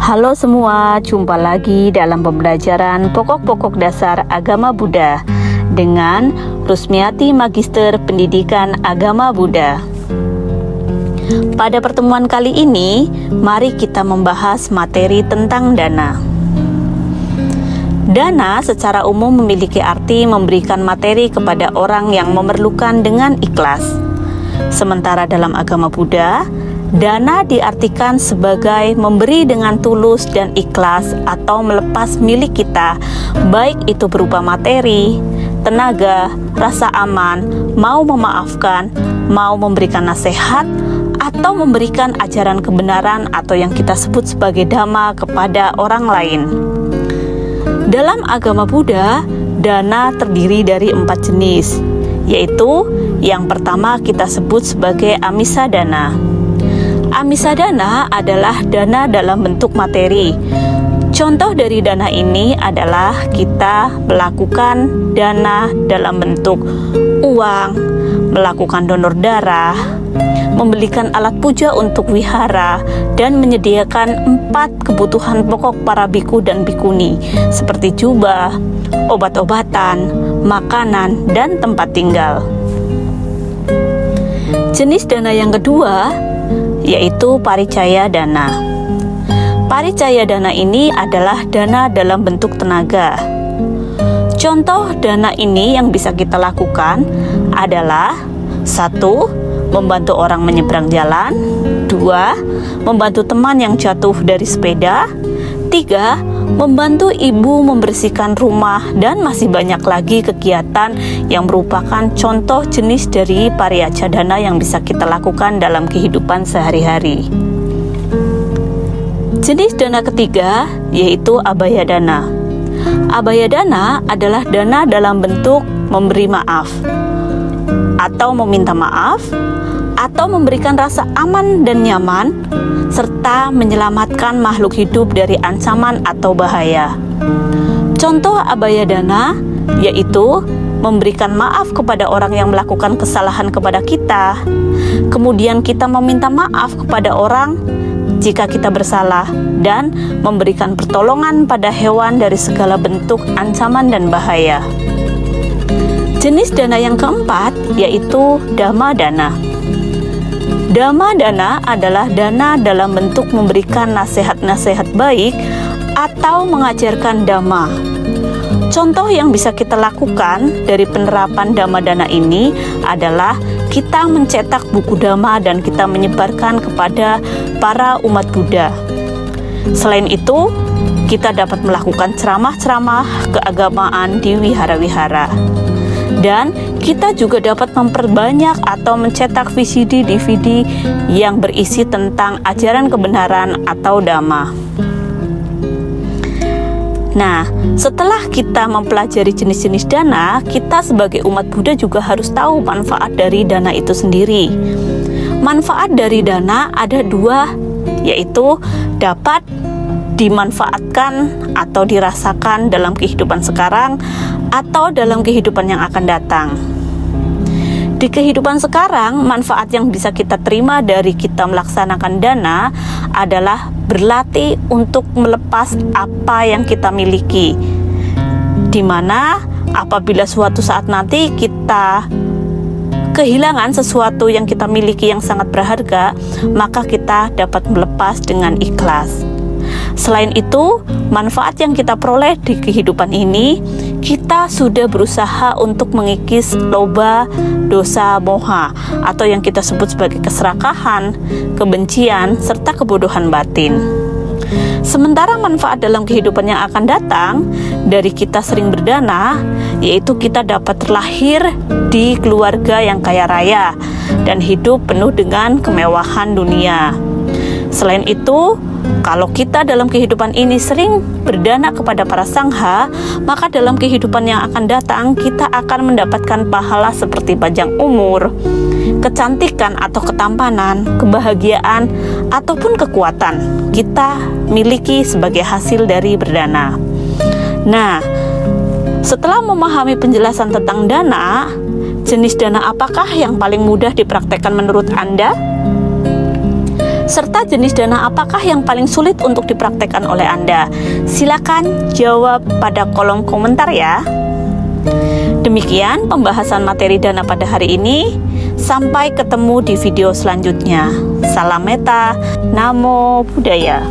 Halo semua, jumpa lagi dalam pembelajaran pokok-pokok dasar agama Buddha dengan Rusmiati Magister Pendidikan Agama Buddha. Pada pertemuan kali ini, mari kita membahas materi tentang dana. Dana secara umum memiliki arti memberikan materi kepada orang yang memerlukan dengan ikhlas. Sementara dalam agama Buddha, dana diartikan sebagai memberi dengan tulus dan ikhlas atau melepas milik kita, baik itu berupa materi, tenaga, rasa aman, mau memaafkan, mau memberikan nasihat, atau memberikan ajaran kebenaran atau yang kita sebut sebagai dhamma kepada orang lain. Dalam agama Buddha, dana terdiri dari 4 jenis, yaitu yang pertama kita sebut sebagai amisa dana. Amisa dana adalah dana dalam bentuk materi. Contoh dari dana ini adalah kita melakukan dana dalam bentuk uang, melakukan donor darah, membelikan alat puja untuk wihara, dan menyediakan 4 kebutuhan pokok para biku dan bikuni seperti jubah, obat-obatan, makanan, dan tempat tinggal. Jenis dana yang kedua yaitu paricaya dana. Paricaya dana ini adalah dana dalam bentuk tenaga. Contoh dana ini yang bisa kita lakukan adalah 1. Membantu orang menyeberang jalan, 2. Membantu teman yang jatuh dari sepeda, 3. Membantu ibu membersihkan rumah, dan masih banyak lagi kegiatan yang merupakan contoh jenis dari paricaya dana yang bisa kita lakukan dalam kehidupan sehari-hari. Jenis dana ketiga yaitu abaya dana. Abaya dana adalah dana dalam bentuk memberi maaf atau meminta maaf atau memberikan rasa aman dan nyaman serta menyelamatkan makhluk hidup dari ancaman atau bahaya. Contoh abaya dana yaitu memberikan maaf kepada orang yang melakukan kesalahan kepada kita, kemudian kita meminta maaf kepada orang jika kita bersalah, dan memberikan pertolongan pada hewan dari segala bentuk ancaman dan bahaya. Jenis dana yang keempat yaitu dhamma dana. Dhamma dana adalah dana dalam bentuk memberikan nasihat-nasihat baik atau mengajarkan dhamma. Contoh yang bisa kita lakukan dari penerapan dhamma dana ini adalah kita mencetak buku dhamma dan kita menyebarkan kepada para umat Buddha. Selain itu, kita dapat melakukan ceramah-ceramah keagamaan di wihara-wihara. Dan kita juga dapat memperbanyak atau mencetak VCD, DVD yang berisi tentang ajaran kebenaran atau dhamma. Nah, setelah kita mempelajari jenis-jenis dana, kita sebagai umat Buddha juga harus tahu manfaat dari dana itu sendiri. Manfaat dari dana ada 2, yaitu dapat dimanfaatkan atau dirasakan dalam kehidupan sekarang atau dalam kehidupan yang akan datang. Di kehidupan sekarang, manfaat yang bisa kita terima dari kita melaksanakan dana adalah berlatih untuk melepas apa yang kita miliki, di mana apabila suatu saat nanti kita kehilangan sesuatu yang kita miliki yang sangat berharga, maka kita dapat melepas dengan ikhlas. Selain itu, manfaat yang kita peroleh di kehidupan ini, kita sudah berusaha untuk mengikis loba, dosa, moha, atau yang kita sebut sebagai keserakahan, kebencian, serta kebodohan batin. Sementara manfaat dalam kehidupan yang akan datang dari kita sering berdana, yaitu kita dapat terlahir di keluarga yang kaya raya dan hidup penuh dengan kemewahan dunia. Selain itu, kalau kita dalam kehidupan ini sering berdana kepada para sangha, maka dalam kehidupan yang akan datang kita akan mendapatkan pahala seperti panjang umur, kecantikan atau ketampanan, kebahagiaan, ataupun kekuatan kita miliki sebagai hasil dari berdana. Nah, setelah memahami penjelasan tentang dana, jenis dana apakah yang paling mudah dipraktekkan menurut Anda? Serta jenis dana apakah yang paling sulit untuk dipraktekkan oleh Anda? Silakan jawab pada kolom komentar ya. Demikian pembahasan materi dana pada hari ini. Sampai ketemu di video selanjutnya. Salam Meta, Namo Buddhaya.